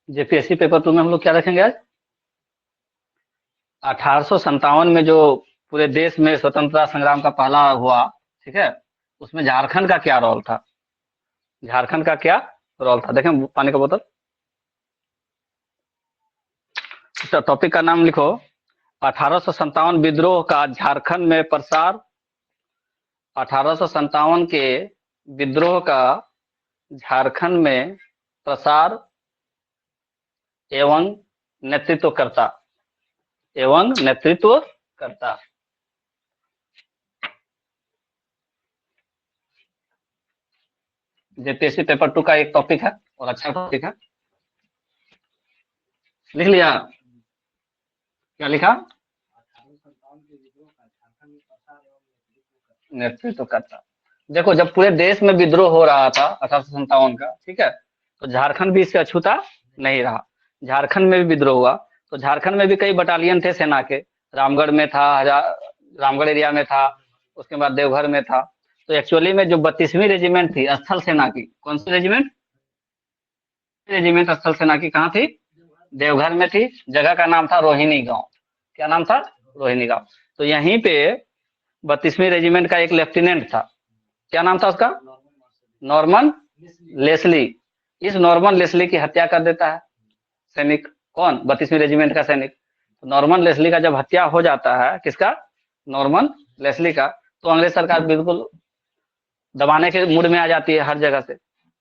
JPSC paper 2 में हम लोग क्या रखेंगे आज? 1857 में जो पूरे देश में स्वतंत्रता संग्राम का पहला हुआ, ठीक है, उसमें झारखंड का क्या रोल था? झारखंड का क्या रोल था? देखें पानी का बोतल। तो टॉपिक का नाम लिखो, 1857 विद्रोह का झारखंड में प्रसार। 1857 के विद्रोह का झारखंड में प्रसार एवं नेतृत्वकर्ता। एवं नेतृत्वकर्ता। जेपीएससी पेपर 2 का एक टॉपिक है और अच्छा टॉपिक है। लिख लिया? क्या लिखा? नेतृत्वकर्ता। देखो, जब पूरे देश में विद्रोह हो रहा था 1857 का, ठीक है, तो झारखंड भी इससे अछूता नहीं रहा। झारखंड में भी विद्रोह हुआ, तो झारखंड में भी कई बटालियन थे सेना के। रामगढ़ में था, रामगढ़ एरिया में था, उसके बाद देवघर में था। तो एक्चुअली में जो 32वीं रेजिमेंट थी स्थल सेना की, कौन सी रेजिमेंट? रेजिमेंट स्थल सेना की कहाँ थी? देवघर में थी। जगह का नाम था रोहिणी गांव। क्या नाम था? रोहिणी गांव। तो यहीं पे 32वीं रेजिमेंट का एक लेफ्टिनेंट था। क्या नाम था उसका? Norman Leslie. इस नॉर्मन लेस्ली की हत्या कर देता है सैनिक। कौन? 32वीं रेजिमेंट का सैनिक। तो नॉर्मन लेस्ली का जब हत्या हो जाता है, किसका? नॉर्मन लेस्ली का, तो अंग्रेज सरकार बिल्कुल दबाने के मूड में आ जाती है हर जगह से।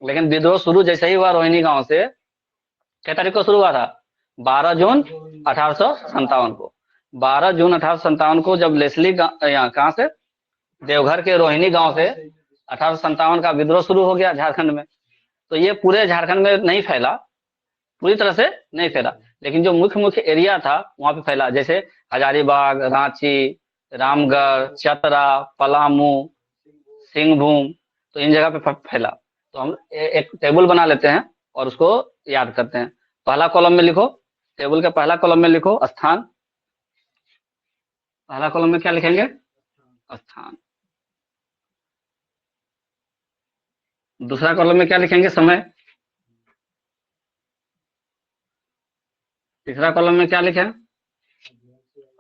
लेकिन विद्रोह शुरू जैसे ही हुआ रोहिणी गांव से, क्या तारीख को शुरू हुआ था? 12 जून 1857 को। 12 जून 1857 को जब लेस्ली यहाँ कहाँ से? देवघर के रोहिणी गांव से 1857 का विद्रोह शुरू हो गया झारखंड में। तो ये पूरे झारखंड में नहीं फैला, पूरी तरह से नहीं फैला, लेकिन जो मुख्य मुख्य एरिया था वहां पे फैला। जैसे हजारीबाग, रांची, रामगढ़, चतरा, पलामू, सिंहभूम, तो इन जगह पे फैला। तो हम एक टेबल बना लेते हैं और उसको याद करते हैं। पहला कॉलम में लिखो, टेबल के पहला कॉलम में लिखो स्थान। पहला कॉलम में क्या लिखेंगे? स्थान। दूसरा कॉलम में क्या लिखेंगे? समय। तीसरा कॉलम में क्या लिखें?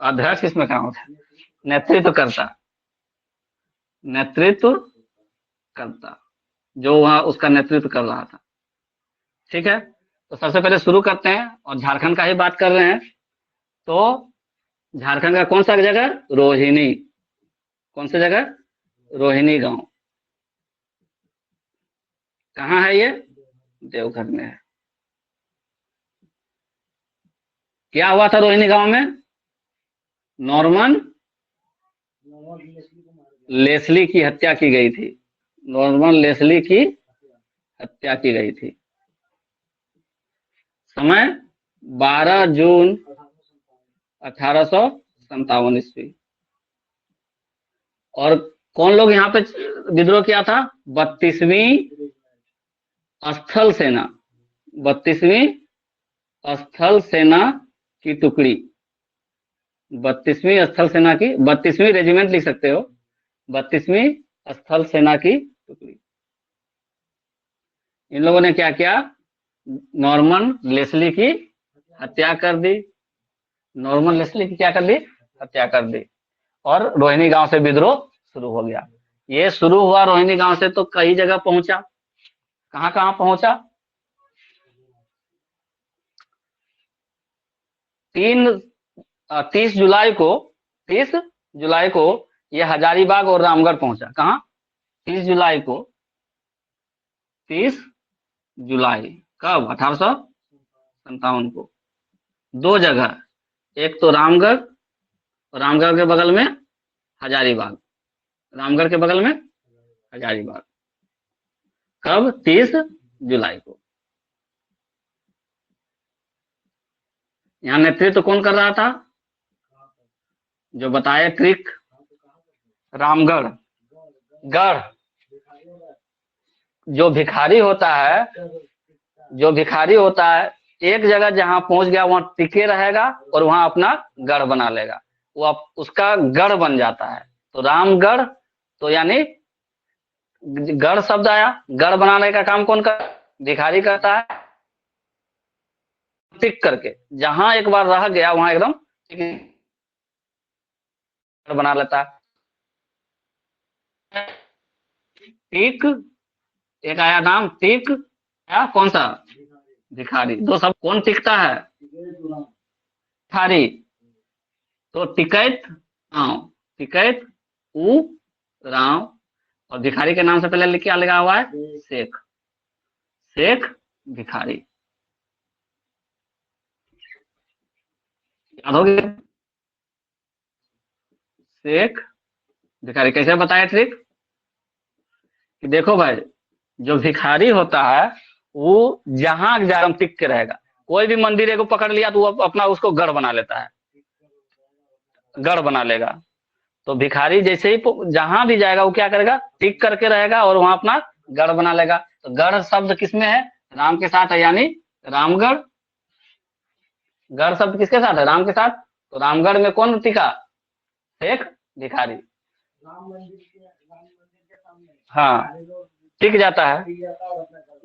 अध्यक्ष इसमें कहाँ होता है? नेतृत्व करता। नेतृत्व करता, जो वहां उसका नेतृत्व कर रहा था। ठीक है, तो सबसे पहले शुरू करते हैं और झारखंड का ही बात कर रहे हैं। तो झारखंड का कौन सा जगह? रोहिणी। कौन सी जगह? रोहिणी गांव। कहाँ है ये? देवघर में है। क्या हुआ था रोहिणी गांव में? नॉर्मन लेस्ली की हत्या की गई थी। नॉर्मन लेस्ली की हत्या की गई थी। समय 12 जून 1857 ईस्वी। और कौन लोग यहाँ पे विद्रोह किया था? 32वीं स्थल सेना। 32वीं स्थल सेना की टुकड़ी। 32वीं स्थल सेना की, 32वीं रेजिमेंट लिख सकते हो, 32वीं स्थल सेना की टुकड़ी। इन लोगों ने क्या किया? नॉर्मन लेस्ली की हत्या कर दी। नॉर्मन लेस्ली की क्या कर दी? हत्या कर दी। और रोहिणी गांव से विद्रोह शुरू हो गया। ये शुरू हुआ रोहिणी गांव से, तो कई जगह पहुंचा। कहां कहां पहुंचा? 30 जुलाई को, 30 जुलाई को ये हजारीबाग और रामगढ़ पहुंचा। कहां? 30 जुलाई को। 30 जुलाई कब? 1857 को। दो जगह, एक तो रामगढ़, रामगढ़ के बगल में हजारीबाग। रामगढ़ के बगल में हजारीबाग। कब? 30 जुलाई को। यहाँ नेतृत्व कौन कर रहा था? जो बताए, क्रिक। रामगढ़ गढ़। जो भिखारी होता है, जो भिखारी होता है, एक जगह जहां पहुंच गया वहां टिके रहेगा और वहां अपना गढ़ बना लेगा। वो उसका गढ़ बन जाता है। तो रामगढ़, तो यानी गढ़ शब्द आया। गढ़ बनाने का काम कौन करता? भिखारी करता है। टिक करके, जहां एक बार रह गया वहां एकदम बना लेता है। टिक, एक आया नाम टिक, या कौन सा, भिखारी। दो सब कौन टिकता है, भिखारी। तो टिकैत राम, टिकैत उ राम, और भिखारी के नाम से पहले क्या लगा हुआ है, शेख, शेख भिखारी। याद हो गया, शेख भिखारी। कैसे बताया ट्रिक, कि देखो भाई, जो भिखारी होता है वो जहां जाकर टिक के रहेगा। कोई भी मंदिर को पकड़ लिया तो वो अपना उसको गढ़ बना लेता है, गढ़ बना लेगा। तो भिखारी जैसे ही जहां भी जाएगा वो क्या करेगा, टिक करके रहेगा और वहां अपना गढ़ बना लेगा। तो गढ़ शब्द किसमें है, राम के साथ है, यानी रामगढ़। गढ़ शब्द किसके साथ है, राम के साथ। तो रामगढ़ में कौन टिका, शेख भिखारी। हाँ, टिक जाता है,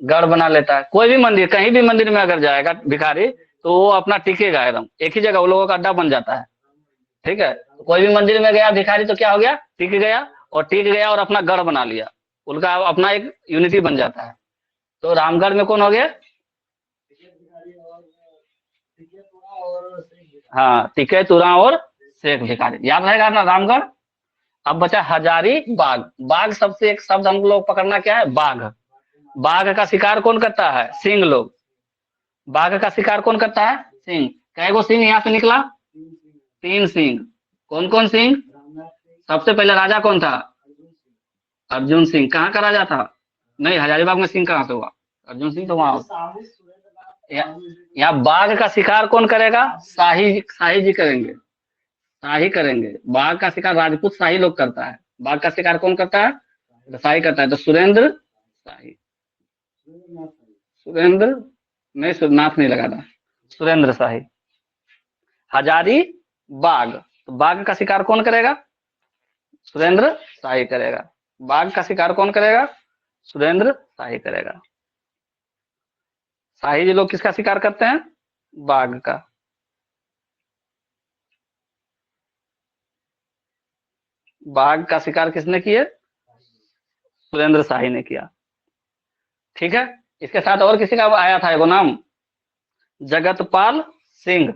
गढ़ बना लेता है। कोई भी मंदिर, कहीं भी मंदिर में अगर जाएगा भिखारी तो वो अपना टिकेगा एकदम एक ही जगह, वो लोगों का अड्डा बन जाता है। ठीक है, तो कोई भी मंदिर में गया भिखारी तो क्या हो गया, टिक गया, और टिक गया और अपना गढ़ बना लिया, उनका अपना एक यूनिटी बन जाता है। तो रामगढ़ में कौन हो गया, हाँ, टिके तुरा और शेख भिखारी। याद रहेगा ना रामगढ़। अब बचा हजारी बाग। बाघ सबसे एक शब्द हम लोग पकड़ना क्या है, बाघ। बाघ का शिकार कौन करता है, सिंह लोग। बाघ का शिकार कौन करता है, सिंह। कै गो सिंह यहाँ से निकला, 3 सिंह। कौन कौन सिंह, सबसे पहले राजा कौन था, अर्जुन सिंह। कहाँ का राजा था, नहीं हजारीबाग में सिंह कहाँ से हुआ, अर्जुन सिंह तो वहां। यहाँ बाघ का शिकार कौन करेगा, शाही, शाही जी करेंगे, शाही करेंगे। बाघ का शिकार राजपूत शाही लोग करता है, बाघ का शिकार कौन करता है, शाही करता है। तो सुरेंद्र शाही, सुरेंद्र, नहीं सुरनाथ नहीं लगा था, सुरेंद्र शाही। हजारी बाघ, तो बाघ का शिकार कौन करेगा, सुरेंद्र शाही करेगा। बाघ का शिकार कौन करेगा, सुरेंद्र शाही करेगा। शाही जी लोग किसका शिकार करते हैं, बाघ का। बाघ का शिकार किसने किया, सुरेंद्र शाही ने किया। ठीक है, इसके साथ और किसी का आया था एगो नाम, जगतपाल सिंह।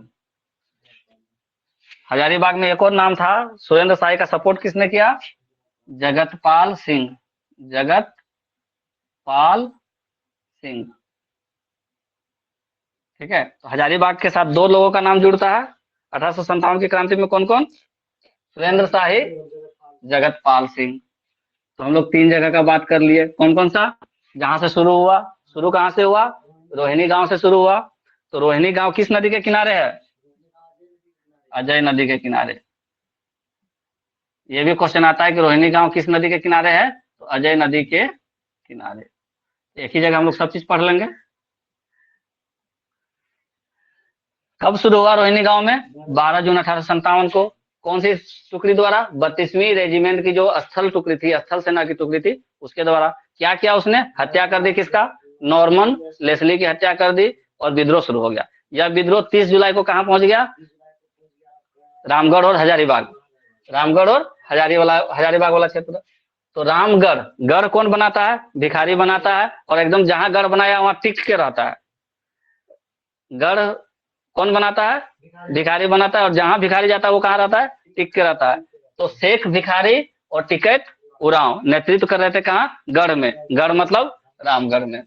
हजारीबाग में एक और नाम था, सुरेंद्र शाही का सपोर्ट किसने किया, जगतपाल सिंह, जगतपाल सिंह। ठीक है, तो हजारीबाग के साथ 2 लोगों का नाम जुड़ता है 1857 की क्रांति में, कौन कौन, सुरेंद्र शाही, जगतपाल सिंह। तो हम लोग 3 जगह का बात कर लिए, कौन कौन सा, जहां से शुरू हुआ, शुरू कहां से हुआ, रोहिणी गांव से शुरू हुआ। तो रोहिणी गांव किस नदी के किनारे है, अजय नदी के किनारे। ये भी क्वेश्चन आता है कि रोहिणी गांव किस नदी के किनारे है, तो अजय नदी के किनारे। एक ही जगह हम लोग सब चीज पढ़ लेंगे। कब शुरू हुआ रोहिणी गांव में, 12 जून 1857 को। कौन सी टुकड़ी द्वारा, 32वीं रेजिमेंट की जो स्थल टुकड़ी थी, स्थल सेना की टुकड़ी थी, उसके द्वारा। क्या किया उसने, हत्या कर दी किसका, नॉर्मन लेस्ली की हत्या कर दी, और विद्रोह शुरू हो गया। यह विद्रोह 30 जुलाई को कहां पहुंच गया, रामगढ़ और हजारीबाग, रामगढ़ और हजारीबाग वाला क्षेत्र। तो रामगढ़, गढ़ कौन बनाता है, भिखारी बनाता है, और एकदम जहां गढ़ बनाया वहां टिक के रहता है। गढ़ कौन बनाता है, भिखारी बनाता है, और जहां भिखारी जाता है वो कहाँ रहता है, टिक के रहता है। तो शेख भिखारी और टिकैत उरांव नेतृत्व कर रहे थे कहाँ, गढ़ में। गढ़ मतलब रामगढ़ में।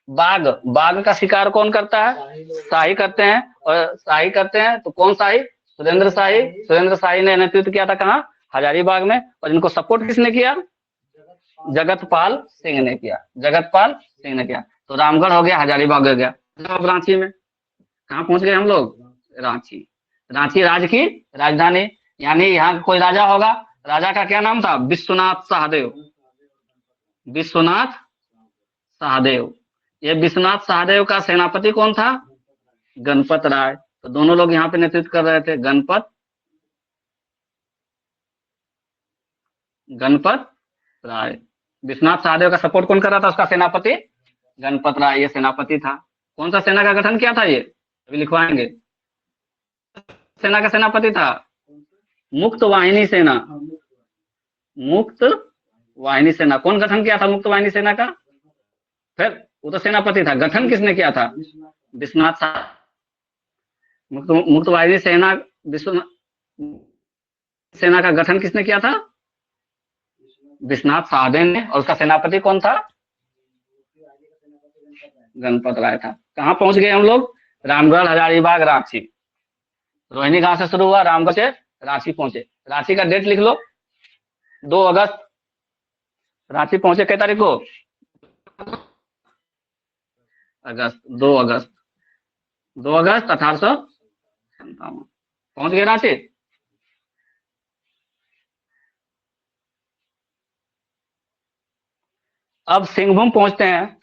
बाघ, बाघ का शिकार कौन करता है, शाही करते हैं, और शाही करते हैं तो कौन शाही, सुरेंद्र शाही। सुरेंद्र शाही ने नेतृत्व किया था कहाँ, हजारीबाग में। और इनको सपोर्ट किसने किया, जगतपाल सिंह ने किया, जगतपाल सिंह ने किया। तो रामगढ़ हो गया, हजारीबाग हो गया। अब रांची में कहाँ पहुंच गए हम लोग, रांची। रांची राज्य की राजधानी, यानी यहाँ कोई राजा होगा, राजा का क्या नाम था, विश्वनाथ सहदेव, विश्वनाथ सहदेव। ये विश्वनाथ सहदेव का सेनापति कौन था, गणपत राय। तो दोनों लोग यहाँ पे नेतृत्व कर रहे थे, गणपत, गणपत राय। विश्वनाथ सहदेव का सपोर्ट कौन कर रहा था, उसका सेनापति गणपत राय, ये सेनापति था। कौन सा सेना का गठन किया था ये, अभी लिखवाएंगे। सेना का सेनापति था मुक्त वाहिनी सेना। मुक्त वाहिनी सेना कौन गठन किया था मुक्त वाहिनी सेना का? फिर वो तो सेनापति था, गठन किसने किया था? विश्वनाथ साह। मुक्त वाहिनी सेना, विश्वनाथ सेना का गठन किसने किया था? विश्वनाथ साहदेव ने। और उसका सेनापति कौन था? गणपत राय था। कहाँ पहुंच गए हम लोग? रामगढ़, हजारीबाग, रांची। रोहिणी कहाँ से शुरू हुआ? रामगढ़ से रांची पहुंचे। रांची का डेट लिख लो, 2 अगस्त। रांची पहुंचे कितनी तारीख को? अगस्त, 2 अगस्त, 2 अगस्त 1857 पहुंच गए रांची। अब सिंहभूम पहुंचते हैं।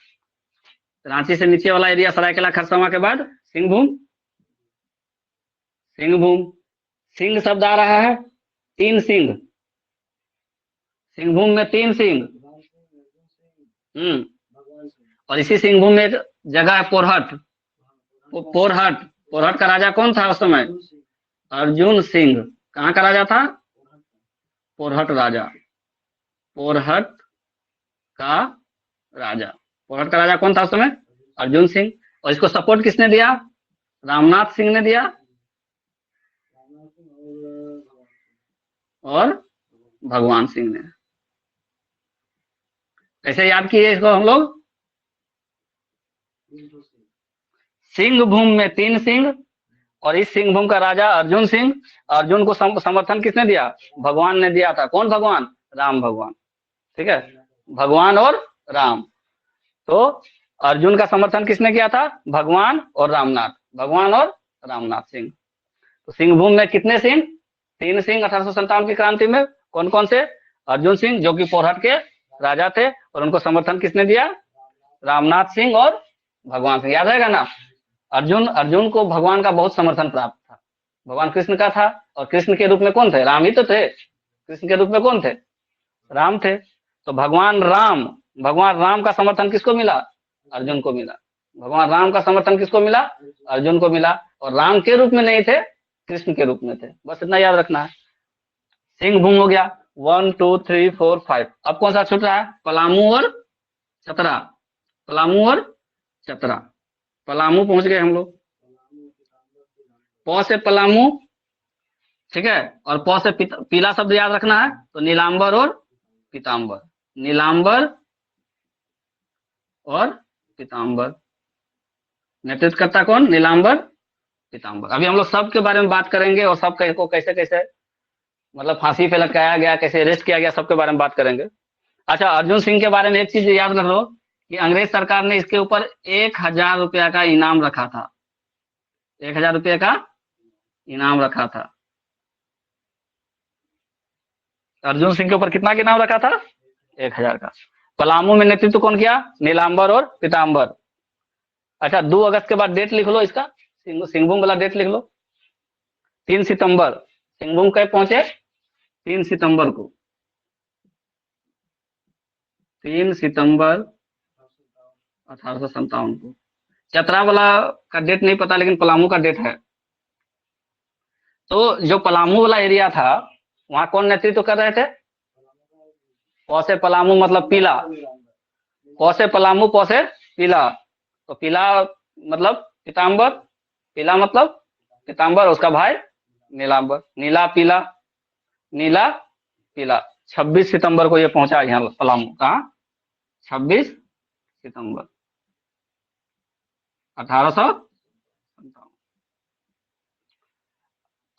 रांची से नीचे वाला एरिया सरायकेला खरसावां के बाद सिंहभूम। सिंहभूम, सिंह शब्द आ रहा है, 3 सिंह। सिंहभूम में 3 सिंह। और इसी सिंहभूम में एक जगह है पोरहट। पोरहट, पोरहट का राजा कौन था उस समय? अर्जुन सिंह। कहाँ का राजा था? पोरहट राजा। पोरहट का राजा। पोरहट का राजा कौन था उस समय? अर्जुन सिंह। और इसको सपोर्ट किसने दिया? रामनाथ सिंह ने दिया और भगवान सिंह ने। कैसे याद किए इसको हम लोग? सिंहभूम में 3 सिंह और इस सिंहभूम का राजा अर्जुन सिंह। अर्जुन को समर्थन किसने दिया? भगवान ने दिया था। कौन भगवान? राम भगवान। ठीक है, भगवान और राम। तो अर्जुन का समर्थन किसने किया था? भगवान और रामनाथ। भगवान और रामनाथ सिंह। तो सिंहभूम में कितने सिंह? 3 सिंह 1857 की क्रांति में। कौन कौन से? अर्जुन सिंह जो कि पोरहट के राजा थे, और उनको समर्थन किसने दिया? रामनाथ सिंह और भगवान सिंह। याद रहेगा ना? अर्जुन अर्जुन को भगवान का बहुत समर्थन प्राप्त था। भगवान कृष्ण का था, और कृष्ण के रूप में कौन थे? राम ही तो थे। कृष्ण के रूप में कौन थे? राम थे। तो भगवान राम का समर्थन किसको मिला? अर्जुन को मिला। भगवान राम का समर्थन किसको मिला? अर्जुन को मिला। और राम के रूप में नहीं थे, कृष्ण के रूप में थे। बस इतना याद रखना है। सिंहभूम हो गया। 1 2 3 4 5। अब कौन सा छूट रहा है? पलामू और चतरा। पलामू और चतरा। पलामू पहुंच गए हम लोग। पौ से पलामू, ठीक है। और पौ से पीला शब्द याद रखना है, तो नीलांबर और पीतांबर। नीलांबर और पीतांबर। नेतृत्व करता कौन? नीलांबर, पीतांबर। अभी हम लोग सब के बारे में बात करेंगे, और सब को कैसे कैसे मतलब फांसी पे लटकाया गया, कैसे अरेस्ट किया गया, सबके बारे में बात करेंगे। अच्छा, अर्जुन सिंह के बारे में एक चीज याद रख लो कि अंग्रेज सरकार ने इसके ऊपर 1000 रुपया का इनाम रखा था। 1000 रुपये का इनाम रखा था। अर्जुन सिंह के ऊपर कितना का इनाम रखा था? 1000 का। पलामू में नेतृत्व कौन किया? नीलांबर और पीतांबर। अच्छा, 2 अगस्त के बाद डेट लिख लो इसका, सिंहभूम वाला डेट लिख लो। 3 सितंबर। सिंहभूम कब पहुंचे? 3 सितंबर को। 3 सितंबर 1857 को। चतरा वाला का डेट नहीं पता, लेकिन पलामू का डेट है। तो जो पलामू वाला एरिया था, वहां कौन नेतृत्व कर रहे थे? पौ से पलामू मतलब पीला। पौ से पलामू, पौ से पीला। तो पीला मतलब पीतांबर, पीला मतलब पीतांबर, उसका भाई नीलांबर। नीला पीला, नीला पीला। 26 सितंबर को ये पहुंचा यहाँ पलामू। कहाँ? 26 सितंबर 1857।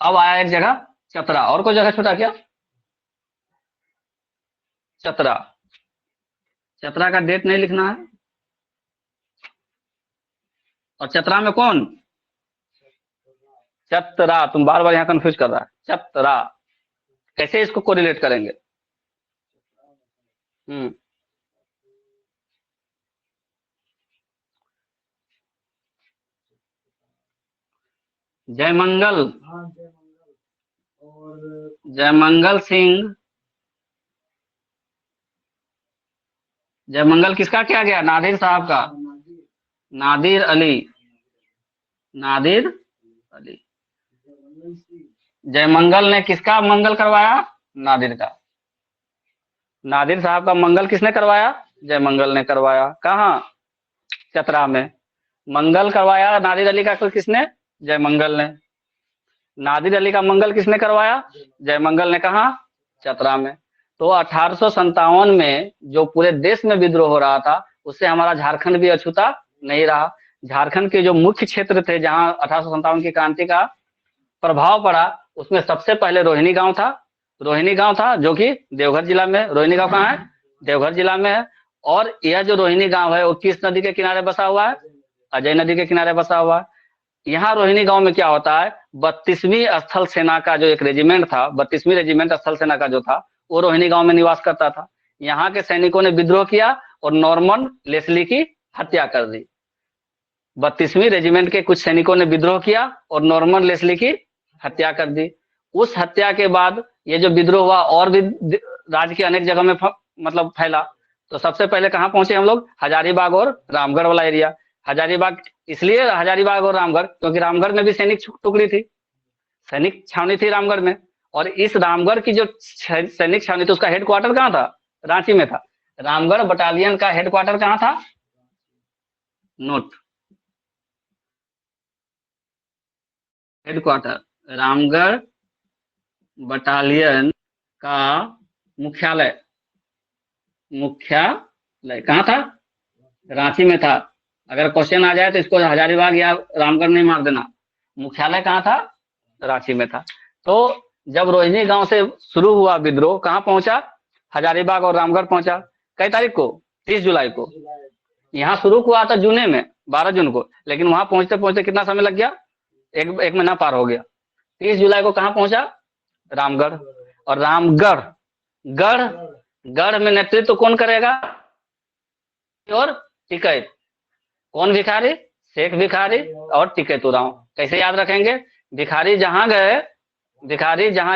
अब आया एक जगह चतरा। और कोई जगह छूटा क्या? चतरा। चतरा का डेट नहीं लिखना है। और चतरा में कौन? चतरा। तुम बार बार यहाँ कंफ्यूज कर रहा है। चतरा कैसे इसको कोरिलेट करेंगे? हम्म जयमंगल। जयमंगल सिंह। जयमंगल किसका किया गया? नादिर साहब का। नादिर अली। नादिर अली। जयमंगल ने किसका मंगल करवाया? नादिर का। नादिर साहब का मंगल किसने करवाया? जयमंगल ने करवाया। कहाँ? चतरा में। मंगल करवाया नादिर अली का तो किसने? जयमंगल ने। नादिर अली का मंगल किसने करवाया? जयमंगल ने। कहा? चतरा में। तो 1857 में जो पूरे देश में विद्रोह हो रहा था उससे हमारा झारखंड भी अछूता नहीं रहा। झारखंड के जो मुख्य क्षेत्र थे जहां 1857 की क्रांति का प्रभाव पड़ा उसमें सबसे पहले रोहिणी गांव था। रोहिणी गांव था जो कि देवघर जिला में। रोहिणी गांव कहाँ है? देवघर जिला में है। और यह जो रोहिणी गांव है वो किस नदी के किनारे बसा हुआ है? अजय नदी के किनारे बसा हुआ है। यहाँ रोहिणी गांव में क्या होता है, 32वीं स्थल सेना का जो एक रेजिमेंट था, 32वीं रेजिमेंट स्थल सेना का जो था वो रोहिणी गांव में निवास करता था। यहाँ के सैनिकों ने विद्रोह किया और नॉर्मन लेस्ली की हत्या कर दी। 32वीं रेजिमेंट के कुछ सैनिकों ने विद्रोह किया और नॉर्मन लेस्ली की हत्या कर दी। उस हत्या के बाद ये जो विद्रोह हुआ और भी राज्य के अनेक जगह में मतलब फैला। तो सबसे पहले कहाँ पहुंचे हम लोग? हजारीबाग और रामगढ़ वाला एरिया। हजारीबाग इसलिए हजारीबाग और रामगढ़ क्योंकि रामगढ़ में भी सैनिक टुकड़ी थी, सैनिक छावनी थी रामगढ़ में। और इस रामगढ़ की जो सैनिक छावनी थी उसका हेडक्वार्टर कहाँ था? रांची में था। रामगढ़ बटालियन का हेडक्वार्टर कहाँ था? नोट, हेडक्वार्टर रामगढ़ बटालियन का मुख्यालय, मुख्यालय कहाँ था? रांची में था। अगर क्वेश्चन आ जाए तो इसको हजारीबाग या रामगढ़ नहीं मार देना। मुख्यालय कहाँ था? रांची में था। तो जब रोहिणी गांव से शुरू हुआ विद्रोह कहाँ पहुंचा? हजारीबाग और रामगढ़ पहुंचा। कई तारीख को? 30 जुलाई को। यहाँ शुरू हुआ था जून में 12 जून को, लेकिन वहां पहुंचते पहुंचते कितना समय लग गया? एक महीना पार हो गया। 30 जुलाई को कहाँ पहुंचा? रामगढ़। और रामगढ़ गढ़ गढ़ में नेतृत्व कौन करेगा? और टिकैत। कौन भिखारी? शेख भिखारी और टिकैत उरांव। कैसे याद रखेंगे? भिखारी जहां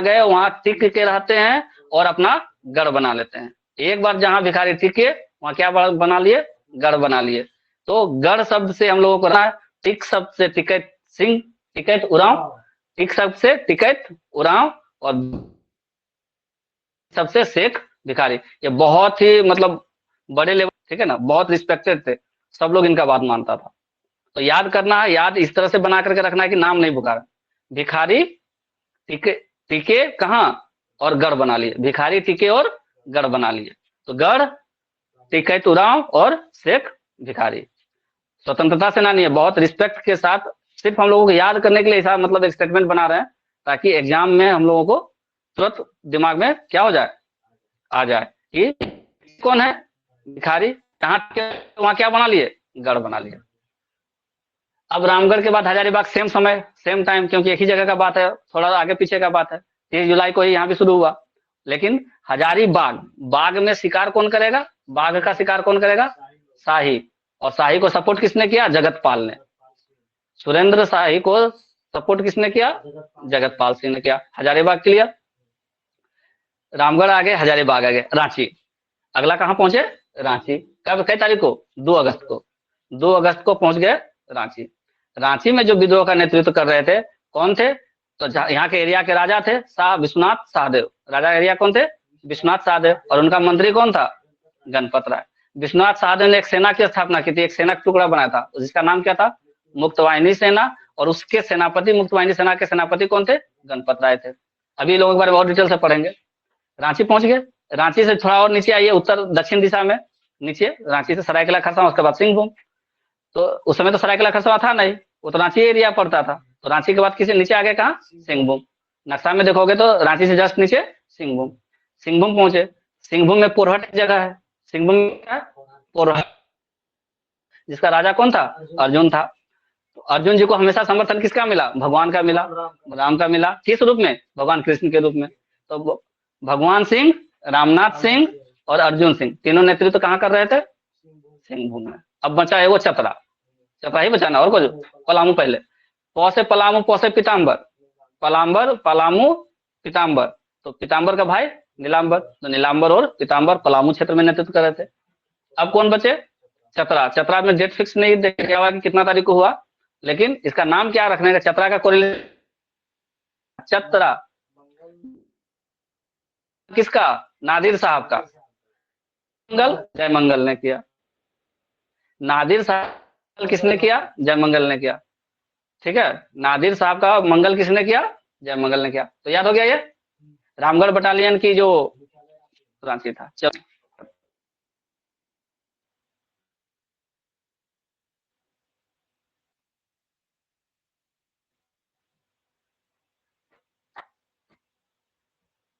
गए वहां टिक के रहते हैं और अपना गढ़ बना लेते हैं। एक बार जहां भिखारी टिके वहां क्या बना लिए? गढ़ बना लिए। तो गढ़ शब्द से हम लोगों को रहा है, टिक शब्द से टिकैत सिंह, टिकैत उरांव, टिक शब्द से टिकैत उरांव और सबसे शेख भिखारी। ये बहुत ही मतलब बड़े लेवल, ठीक है ना, बहुत रिस्पेक्टेड थे, सब लोग इनका बात मानता था। तो याद करना है, याद इस तरह से बना करके रखना है कि नाम नहीं पुकारा। भिखारी टिके, टिके कहाँ और गढ़ बना लिए। भिखारी टिके और गढ़ बना लिए। तो गढ़, टिकैत उरांव और शेख भिखारी स्वतंत्रता सेनानी है। बहुत रिस्पेक्ट के साथ सिर्फ हम लोगों को याद करने के लिए ऐसा मतलब एक स्टेटमेंट बना रहे हैं ताकि एग्जाम में हम लोगों को तुरंत दिमाग में क्या हो जाए, आ जाए कि कौन है भिखारी, कहाँ वहां क्या बना लिए? गढ़ बना लिए। अब रामगढ़ के बाद हजारीबाग सेम समय सेम टाइम, क्योंकि एक ही जगह का बात है, थोड़ा आगे पीछे का बात है। 30 जुलाई को ही यहाँ भी शुरू हुआ। लेकिन हजारीबाग, बाग में शिकार कौन करेगा? बाघ का शिकार कौन करेगा? शाही। और शाही को सपोर्ट किसने किया? जगतपाल ने। सुरेंद्र शाही को सपोर्ट किसने किया? जगतपाल सिंह ने किया। हजारीबाग के लिए रामगढ़ आगे, हजारीबाग आगे, रांची। अगला कहाँ पहुंचे? रांची। कब, कई तारीख को? 2 अगस्त को। 2 अगस्त को पहुंच गए रांची। रांची में जो विद्रोह का नेतृत्व कर रहे थे कौन थे? तो यहाँ के एरिया के राजा थे शाह विश्वनाथ शाहदेव। राजा एरिया कौन थे? विश्वनाथ शाहदेव। और उनका मंत्री कौन था? गणपत राय। विश्वनाथ शाहदेव ने एक सेना की स्थापना की थी, एक सेना का टुकड़ा बनाया था जिसका नाम क्या था? मुक्तवाहिनी सेना। और उसके सेनापति, मुक्तवाहिनी सेना के सेनापति कौन थे? गणपत राय थे। अभी लोगों के बारे में और डिटेल से पढ़ेंगे। रांची पहुंच गए। रांची से थोड़ा और नीचे आइए, उत्तर दक्षिण दिशा में नीचे, रांची से सरायकेला खरसावां, उसके बाद सिंहभूम। तो उस समय तो सरायकेला खरसावां था नहीं, वो तो रांची एरिया पड़ता था। तो रांची के बाद किसी नीचे आ गए कहाँ? सिंहभूम। नक्शा में देखोगे तो रांची से जस्ट नीचे सिंहभूम। सिंहभूम पहुंचे। सिंहभूम में पोरहट जगह है। सिंहभूम में पोरहट, जिसका राजा कौन था? अर्जुन था। तो अर्जुन जी को हमेशा समर्थन किसका मिला? भगवान का मिला, राम का मिला। किस रूप में? भगवान कृष्ण के रूप में। तो भगवान सिंह, रामनाथ सिंह और अर्जुन सिंह तीनों नेतृत्व कहाँ कर रहे थे? सिंहभूम में। अब बचा है वो चतरा। चतरा ही बचाना, और कुछ? पलामू पहले। पौ से पलामू, पौ से पीताम्बर, पलाम्बर, पलामू, पीताम्बर। तो पीताम्बर का भाई नीलाम्बर। तो नीलाम्बर और पीताम्बर पलामू क्षेत्र में नेतृत्व कर रहे थे। अब कौन बचे? चतरा। चतरा में डेट फिक्स नहीं देखा हुआ कि कितना तारीख को हुआ। लेकिन इसका नाम क्या रखने का, चतरा का कोरिलेशन, चतरा किसका, नादिर साहब का। मंगल जयमंगल ने किया, नादिर साहब किसने किया, जयमंगल ने किया। ठीक है, नादिर साहब का मंगल किसने किया, जयमंगल ने किया। तो याद हो गया ये रामगढ़ बटालियन की जो रांची था। चलो